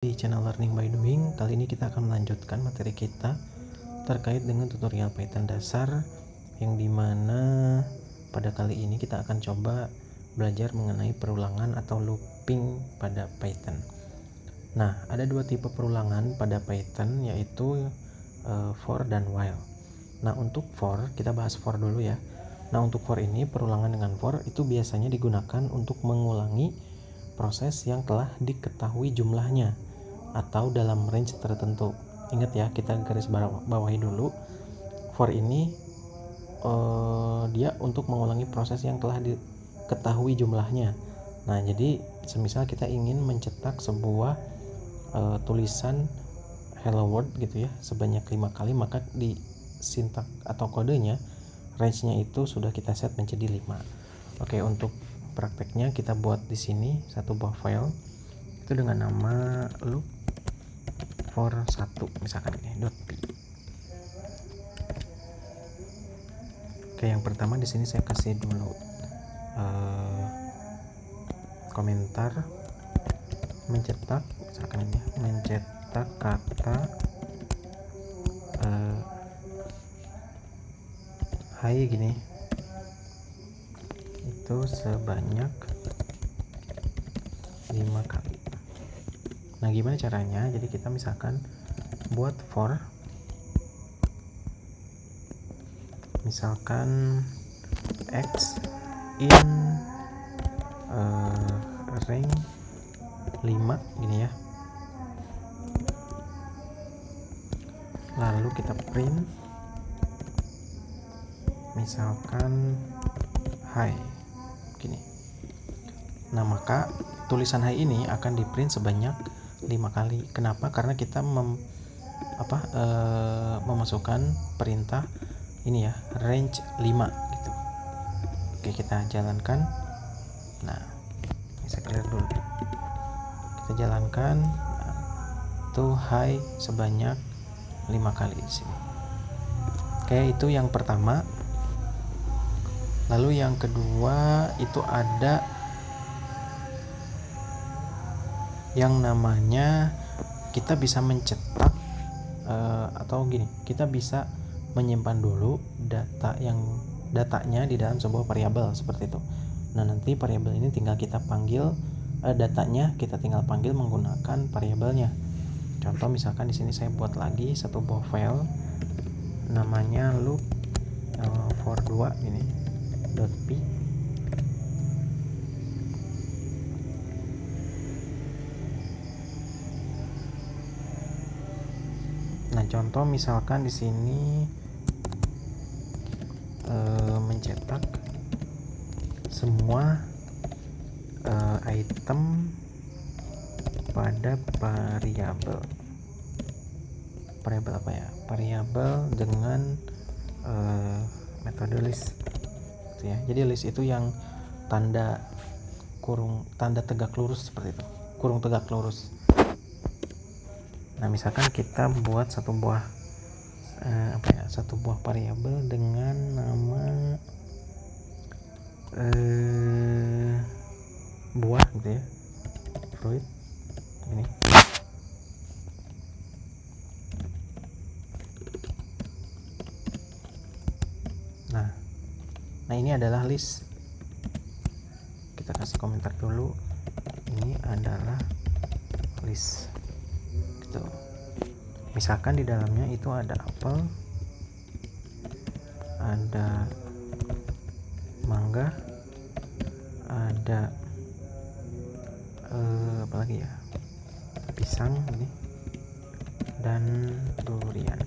Di channel Learning by Doing, kali ini kita akan melanjutkan materi kita terkait dengan tutorial Python dasar, yang dimana pada kali ini kita akan coba belajar mengenai perulangan atau looping pada Python. Nah, ada dua tipe perulangan pada Python, yaitu for dan while. Nah, untuk for, kita bahas for dulu ya. Nah, untuk for ini, perulangan dengan for itu biasanya digunakan untuk mengulangi proses yang telah diketahui jumlahnya atau dalam range tertentu. Ingat ya, kita garis bawahi dulu. For ini dia untuk mengulangi proses yang telah diketahui jumlahnya. Nah, jadi semisal kita ingin mencetak sebuah tulisan hello world gitu ya sebanyak 5 kali, maka di sintak atau kodenya range-nya itu sudah kita set menjadi 5. Oke, untuk prakteknya kita buat di sini satu buah file itu dengan nama loop for 1 misalkan ini .py. Oke, yang pertama di sini saya kasih dulu komentar mencetak, misalkan ini mencetak kata hai gini itu sebanyak 5 kali. Nah, gimana caranya? Jadi kita misalkan buat for misalkan x in range 5 gini ya. Lalu kita print misalkan hai gini. Nah, maka tulisan hai ini akan di print sebanyak 5 kali. Kenapa? Karena kita memasukkan perintah ini ya, range 5 gitu. Oke, kita jalankan. Nah, saya clear dulu. Kita jalankan. Nah, tuh hai sebanyak 5 kali di sini. Oke, itu yang pertama. Lalu yang kedua itu ada yang namanya kita bisa mencetak atau gini, kita bisa menyimpan dulu datanya di dalam sebuah variabel seperti itu. Nah, nanti variabel ini tinggal kita panggil datanya, kita tinggal panggil menggunakan variabelnya. Contoh misalkan di sini saya buat lagi satu buah file namanya loop for 2 ini .py. Nah, contoh misalkan di sini mencetak semua item pada variabel apa ya? Variabel dengan metode list gitu ya. Jadi list itu yang tanda tegak lurus seperti itu, kurung tegak lurus. Nah, misalkan kita buat satu buah variabel dengan nama buah gitu ya, fruit ini. Nah, ini adalah list. Kita kasih komentar dulu. Ini adalah list. Gitu. Misalkan di dalamnya itu ada apel, ada mangga, ada apa lagi ya? Pisang ini dan durian.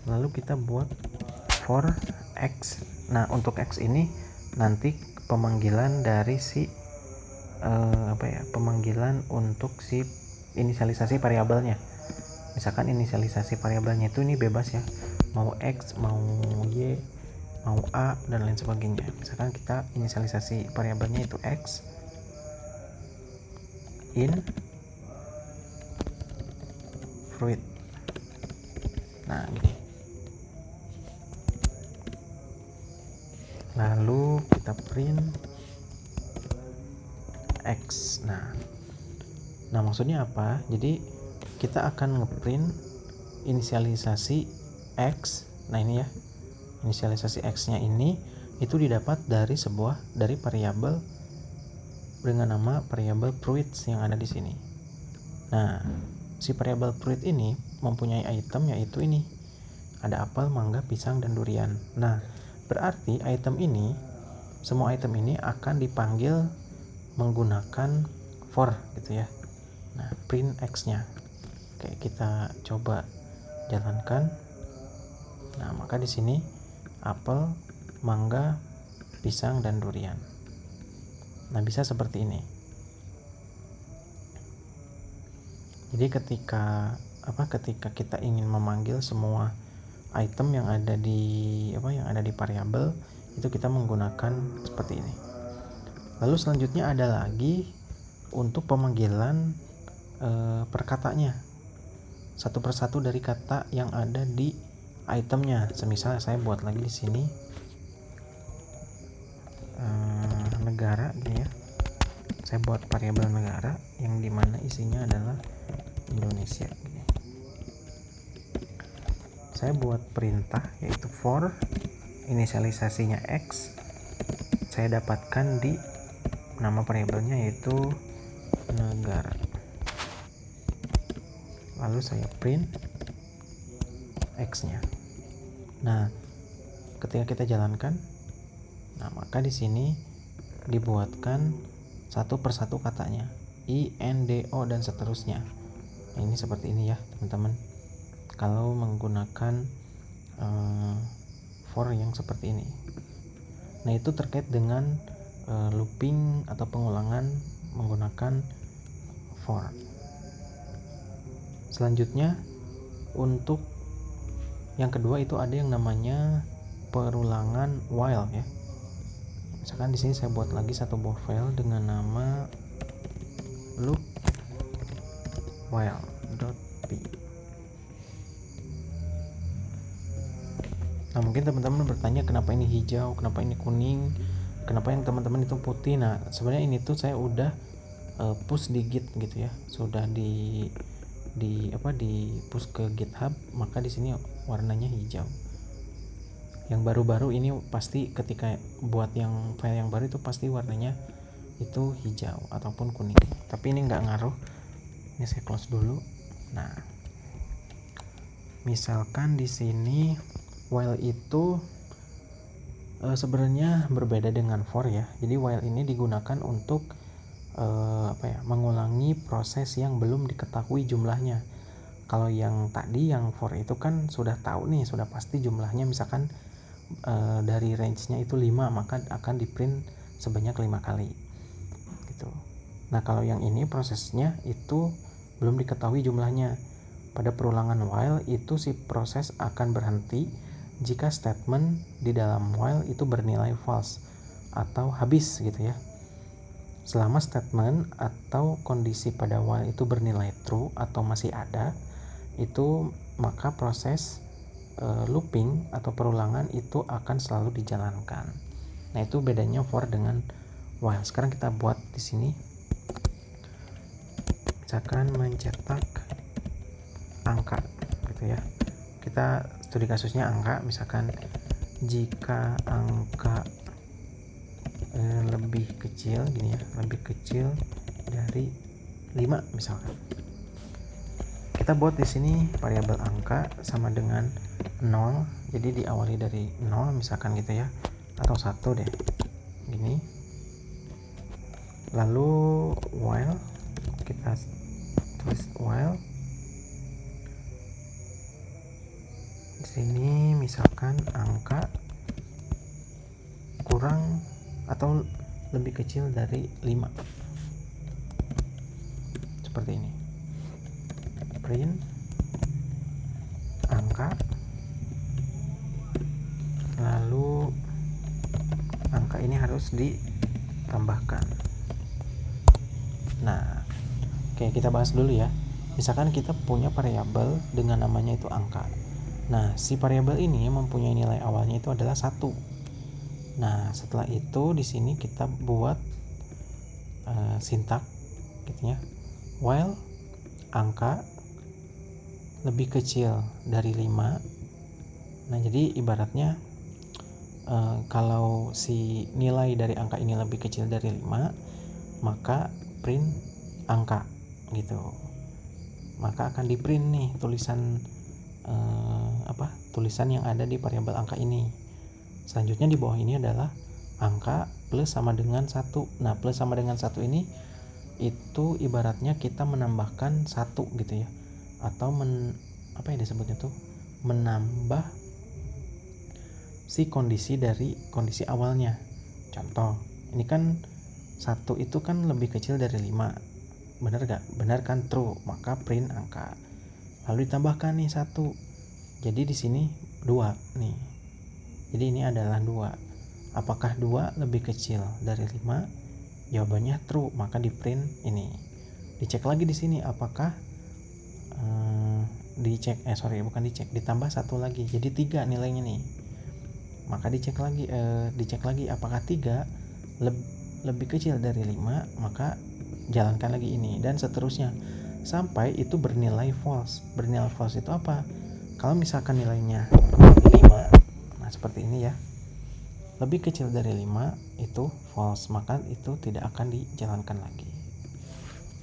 Lalu kita buat for x. Nah, untuk x ini nanti pemanggilan dari si pemanggilan untuk si inisialisasi variabelnya. Misalkan inisialisasi variabelnya itu ini bebas ya, mau x, mau y, mau a dan lain sebagainya. Misalkan kita inisialisasi variabelnya itu x in fruit. Nah, gini. Lalu kita print X. Nah maksudnya apa? Jadi kita akan ngeprint inisialisasi X. Nah ini ya, inisialisasi X nya ini itu didapat dari variabel dengan nama variabel fruits yang ada di sini. Nah si variabel fruit ini mempunyai item, yaitu ini ada apel, mangga, pisang, dan durian. Nah berarti semua item ini akan dipanggil menggunakan for gitu ya. Nah print X nya. Oke, kita coba jalankan. Nah maka di sini apel, mangga, pisang, dan durian. Nah bisa seperti ini. Jadi ketika kita ingin memanggil semua item yang ada di variabel itu, kita menggunakan seperti ini. Lalu selanjutnya ada lagi untuk pemanggilan per katanya, satu persatu dari kata yang ada di itemnya. Semisal saya buat lagi di sini negara gini ya, saya buat variabel negara yang dimana isinya adalah Indonesia gini. Saya buat perintah yaitu for inisialisasinya X, saya dapatkan di nama variabelnya yaitu negara. Lalu saya print X nya. Nah ketika kita jalankan, nah maka di sini dibuatkan satu persatu katanya, I, N, D, O, dan seterusnya. Nah ini seperti ini ya teman-teman, kalau menggunakan for yang seperti ini. Nah itu terkait dengan looping atau pengulangan menggunakan for. Selanjutnya untuk yang kedua itu ada yang namanya perulangan while ya. Misalkan di sini saya buat lagi satu buah file dengan nama loop while.p. Nah mungkin teman-teman bertanya kenapa ini hijau, kenapa ini kuning, kenapa yang teman-teman itu putih. Nah sebenarnya ini tuh saya udah push di git gitu ya, sudah di push ke GitHub, maka di sini warnanya hijau. Yang baru-baru ini pasti ketika buat yang file yang baru itu pasti warnanya itu hijau ataupun kuning. Tapi ini nggak ngaruh. Ini saya close dulu. Nah, misalkan di sini while itu sebenarnya berbeda dengan for ya. Jadi while ini digunakan untuk mengulangi proses yang belum diketahui jumlahnya. Kalau yang tadi yang for itu kan sudah tahu nih, sudah pasti jumlahnya, misalkan dari range-nya itu 5, maka akan di print sebanyak 5 kali gitu. Nah kalau yang ini prosesnya itu belum diketahui jumlahnya. Pada perulangan while itu si proses akan berhenti jika statement di dalam while itu bernilai false atau habis gitu ya. Selama statement atau kondisi pada while itu bernilai true atau masih ada, itu maka proses looping atau perulangan itu akan selalu dijalankan. Nah itu bedanya for dengan while. Sekarang kita buat di sini, misalkan mencetak angka gitu ya. Kita studi kasusnya angka, misalkan jika angka lebih kecil gini ya, lebih kecil dari 5 misalkan. Kita buat di sini variabel angka sama dengan 0. Jadi diawali dari 0 misalkan gitu ya, atau 1 deh. Gini. Lalu while, kita tulis while. Di sini misalkan angka kurang atau lebih kecil dari 5. Seperti ini. Print angka, lalu angka ini harus ditambahkan. Nah, oke, kita bahas dulu ya. Misalkan kita punya variabel dengan namanya itu angka. Nah, si variabel ini mempunyai nilai awalnya itu adalah 1. Nah, setelah itu di sini kita buat sintak gitu ya. While angka lebih kecil dari 5. Nah, jadi ibaratnya kalau si nilai dari angka ini lebih kecil dari 5, maka print angka gitu. Maka akan di print nih tulisan tulisan yang ada di variabel angka ini. Selanjutnya di bawah ini adalah angka plus sama dengan 1. Nah, plus sama dengan 1 ini itu ibaratnya kita menambahkan 1 gitu ya. Atau apa ya disebutnya tuh? Menambah si kondisi dari kondisi awalnya. Contoh, ini kan 1 itu kan lebih kecil dari 5. Benar gak? Benar kan? True. Maka print angka. Lalu ditambahkan nih 1. Jadi di sini 2 nih. Jadi ini adalah 2. Apakah 2 lebih kecil dari 5? Jawabannya true, maka di print ini. Dicek lagi di sini apakah ditambah 1 lagi. Jadi 3 nilainya nih. Maka dicek lagi apakah 3 lebih kecil dari 5, maka jalankan lagi ini dan seterusnya sampai itu bernilai false. Bernilai false itu apa? Kalau misalkan nilainya 5, nah seperti ini ya, lebih kecil dari 5 itu false, maka itu tidak akan dijalankan lagi.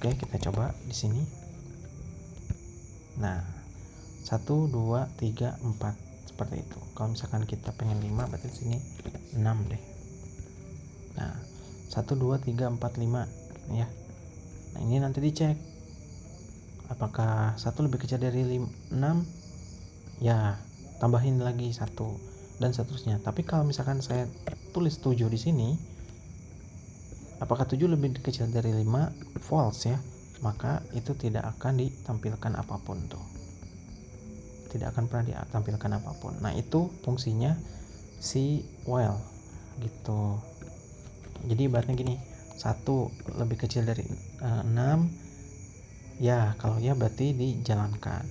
Oke, kita coba di sini. Nah, 1, 2, 3, 4 seperti itu. Kalau misalkan kita pengen 5, berarti di sini 6 deh. Nah, 1, 2, 3, 4, 5 ya. Nah, ini nanti dicek apakah 1 lebih kecil dari 6, ya tambahin lagi 1 dan seterusnya. Tapi kalau misalkan saya tulis 7 di sini, apakah 7 lebih kecil dari 5? False ya. Maka itu tidak akan ditampilkan apapun tuh. Tidak akan pernah ditampilkan apapun. Nah, itu fungsinya si while gitu. Jadi ibaratnya gini, 1 lebih kecil dari 6, ya kalau ya berarti dijalankan.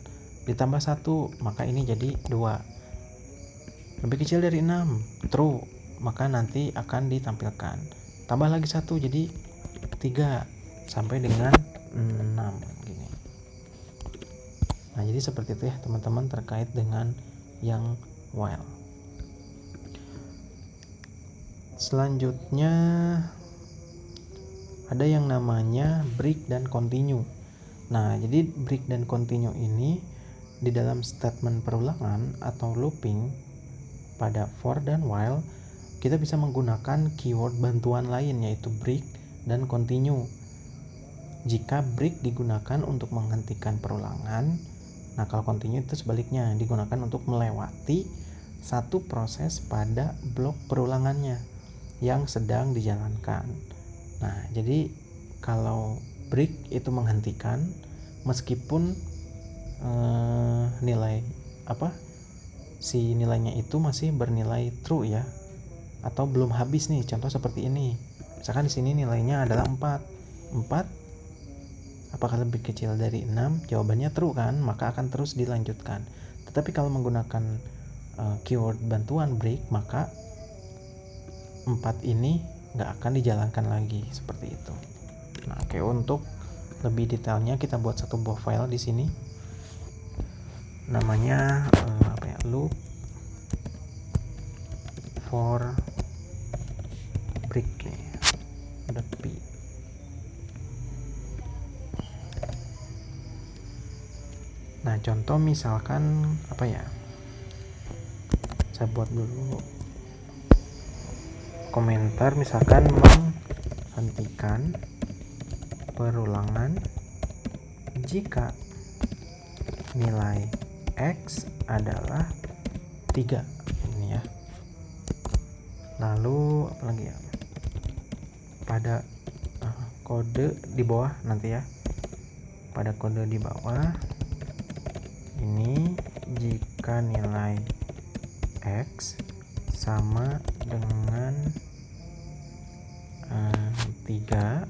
Ditambah 1, maka ini jadi 2. Lebih kecil dari 6, true, maka nanti akan ditampilkan. Tambah lagi 1, jadi 3 sampai dengan 6 gini. Nah, jadi seperti itu ya teman-teman terkait dengan yang while. Selanjutnya ada yang namanya break dan continue. Nah, jadi break dan continue ini di dalam statement perulangan atau looping pada for dan while kita bisa menggunakan keyword bantuan lain yaitu break dan continue. Jika break digunakan untuk menghentikan perulangan, nah kalau continue itu sebaliknya, digunakan untuk melewati satu proses pada blok perulangannya yang sedang dijalankan. Nah, jadi kalau break itu menghentikan meskipun si nilainya itu masih bernilai true ya, atau belum habis nih. Contoh seperti ini. Misalkan di sini nilainya adalah 4. Apakah lebih kecil dari 6? Jawabannya true kan, maka akan terus dilanjutkan. Tetapi kalau menggunakan keyword bantuan break, maka 4 ini nggak akan dijalankan lagi seperti itu. Nah, oke, untuk lebih detailnya kita buat satu buah file di sini. Namanya loop for break nih. .p. Nah, contoh misalkan saya buat dulu komentar, misalkan menghentikan perulangan jika nilai X adalah 3 ini ya. Lalu apalagi ya, pada kode di bawah nanti ya, pada kode di bawah ini jika nilai X sama dengan 3,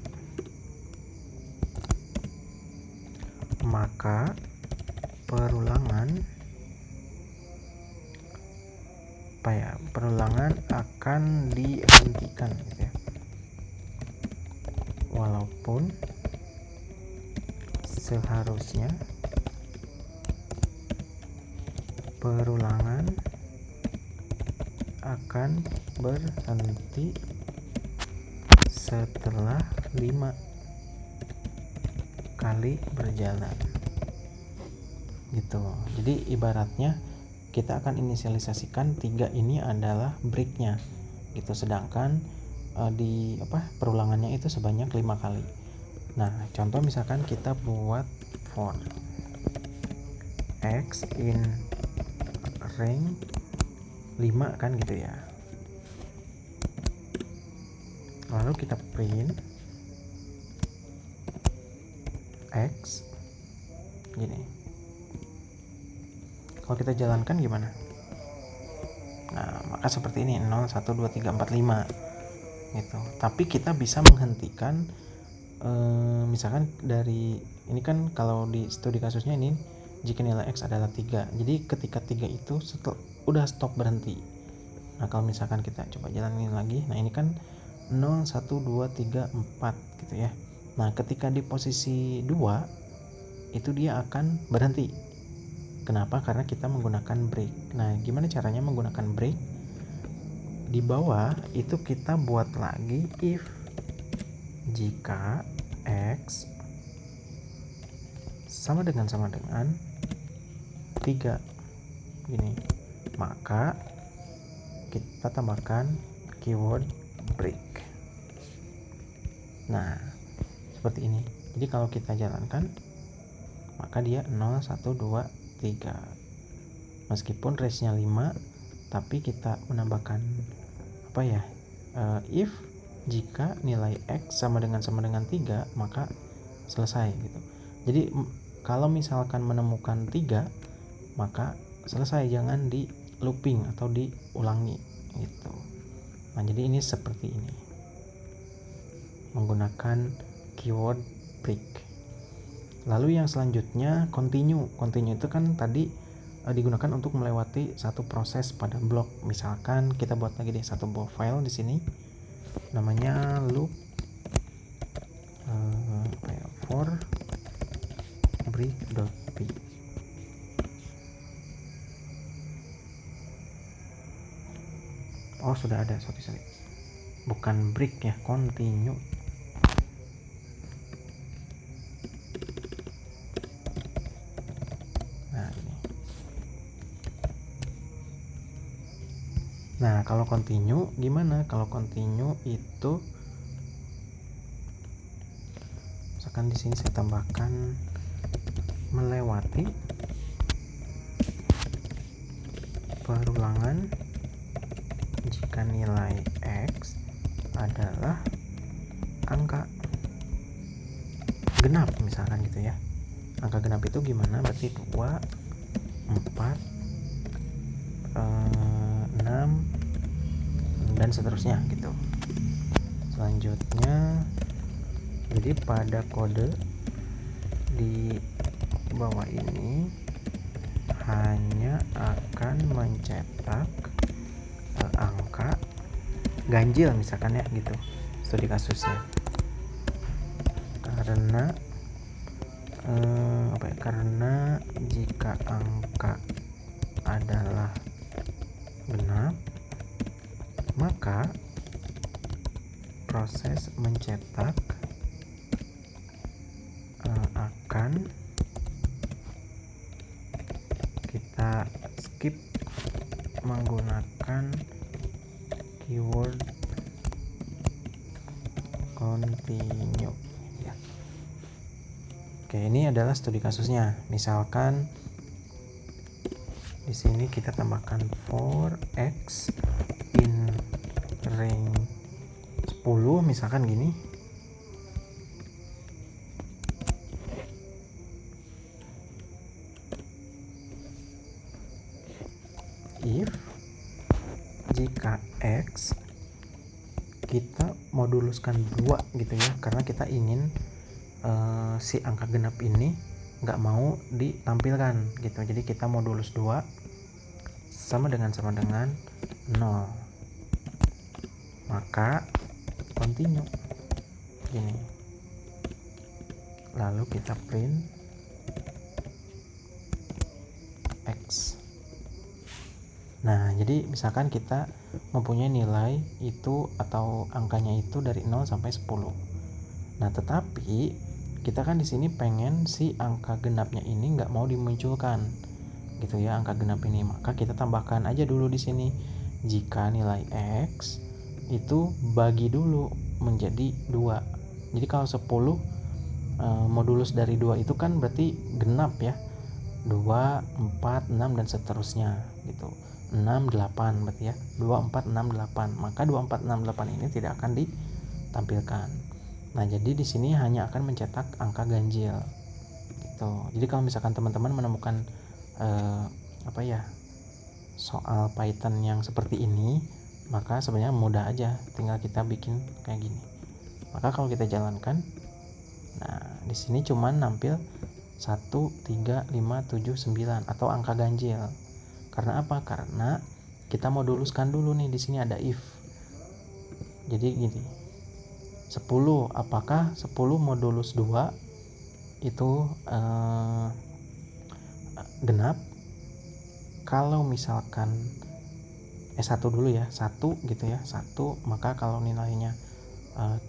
maka perulangan akan dihentikan gitu ya. walaupun seharusnya perulangan akan berhenti setelah 5 kali berjalan gitu. Jadi ibaratnya kita akan inisialisasikan 3 ini adalah breaknya gitu, sedangkan perulangannya itu sebanyak 5 kali. Nah, contoh misalkan kita buat for x in range 5 kan gitu ya. Lalu kita print x gini. Kalau kita jalankan gimana? Nah, maka seperti ini 0 1 2 3 4 5 gitu. Tapi kita bisa menghentikan misalkan dari ini kan, kalau di studi kasusnya ini jika nilai x adalah 3. Jadi ketika 3 itu udah stop, berhenti. Nah, kalau misalkan kita coba jalanin lagi, nah ini kan 0 1 2 3 4 gitu ya. Nah, ketika di posisi 2 itu dia akan berhenti. Kenapa? Karena kita menggunakan break. Nah, gimana caranya menggunakan break? Di bawah itu kita buat lagi if jika x sama dengan 3 gini, maka kita tambahkan keyword break. Nah, seperti ini. Jadi kalau kita jalankan, maka dia 0 1 2 3. Meskipun range-nya 5, tapi kita menambahkan if jika nilai x sama dengan 3, maka selesai gitu. Jadi kalau misalkan menemukan 3, maka selesai, jangan di looping atau diulangi gitu. Nah, jadi ini seperti ini menggunakan keyword break. Lalu yang selanjutnya continue. Continue itu kan tadi digunakan untuk melewati satu proses pada blok. Misalkan kita buat lagi deh satu buah file di sini, namanya loop for break.p. Oh, sudah ada, sorry. Bukan break ya, continue. Nah, kalau continue gimana? Kalau continue itu misalkan di sini saya tambahkan melewati perulangan jika nilai x adalah angka genap misalkan gitu ya. Angka genap itu gimana? Berarti 2, 4, 6 dan seterusnya gitu. Selanjutnya, jadi pada kode di bawah ini hanya akan mencetak angka ganjil misalkan ya gitu, studi kasusnya. Karena jika angka adalah genap, maka proses mencetak akan kita skip menggunakan keyword continue ya. Oke, ini adalah studi kasusnya. Misalkan di sini kita tambahkan for x in range 10 misalkan gini. If jika x kita moduluskan 2 gitu ya, karena kita ingin si angka genap ini nggak mau ditampilkan gitu. Jadi kita modulus 2 sama dengan 0, maka continue gini. lalu kita print X. Nah, jadi misalkan kita mempunyai nilai itu atau angkanya itu dari 0 sampai 10. Nah, tetapi kita kan di sini pengen si angka genapnya ini nggak mau dimunculkan, gitu ya, angka genap ini. Maka kita tambahkan aja dulu di sini, jika nilai X itu bagi dulu menjadi 2. Jadi kalau 10 modulus dari 2 itu kan berarti genap ya. 2, 4, 6 dan seterusnya gitu. 6, 8 berarti ya. 2, 4, 6, 8. Maka 2, 4, 6, 8 ini tidak akan ditampilkan. Nah, jadi di sini hanya akan mencetak angka ganjil. Gitu. Jadi kalau misalkan teman-teman menemukan soal Python yang seperti ini, maka sebenarnya mudah aja, tinggal kita bikin kayak gini. Maka kalau kita jalankan, nah di sini cuman nampil 1, 3, 5, 7, 9 atau angka ganjil. Karena apa? Karena kita moduluskan dulu nih, di sini ada if. Jadi gini. 10, apakah 10 modulus 2 itu genap? Kalau misalkan 1 dulu ya, 1 gitu ya, 1, maka kalau nilainya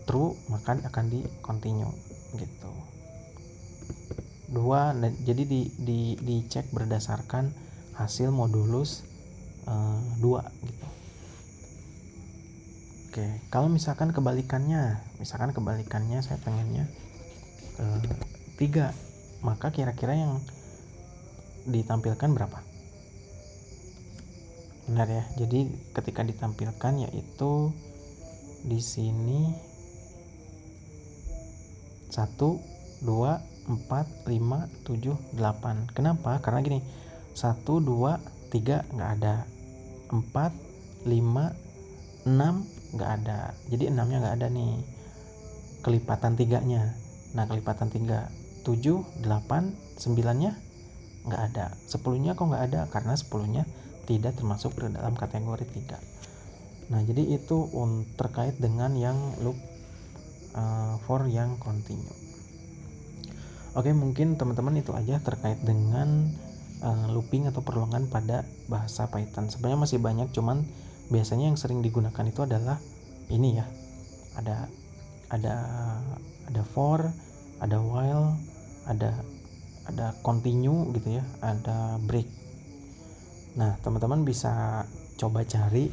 true maka akan di continue gitu. 2, jadi dicek berdasarkan hasil modulus 2 gitu. Oke, kalau misalkan kebalikannya saya pengennya 3, maka kira-kira yang ditampilkan berapa? Benar ya. Jadi ketika ditampilkan yaitu di sini 1, 2, 4, 5, 7, 8. Kenapa? Karena gini, 1, 2, 3 nggak ada, 4, 5, 6 nggak ada. Jadi 6-nya nggak ada nih, kelipatan 3-nya. Nah, kelipatan 3, 7, 8, 9-nya nggak ada. 10-nya kok nggak ada? Karena 10-nya tidak termasuk ke dalam kategori 3. Nah, jadi itu terkait dengan yang loop for yang continue. Oke, mungkin teman-teman itu aja terkait dengan looping atau perlongan pada bahasa Python. Sebenarnya masih banyak, cuman biasanya yang sering digunakan itu adalah ini ya. Ada for, ada while, ada continue gitu ya, ada break. Nah, teman-teman bisa coba cari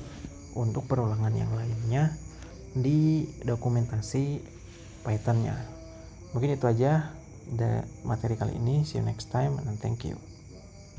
untuk perulangan yang lainnya di dokumentasi Python-nya. Mungkin itu aja materi kali ini. See you next time and thank you.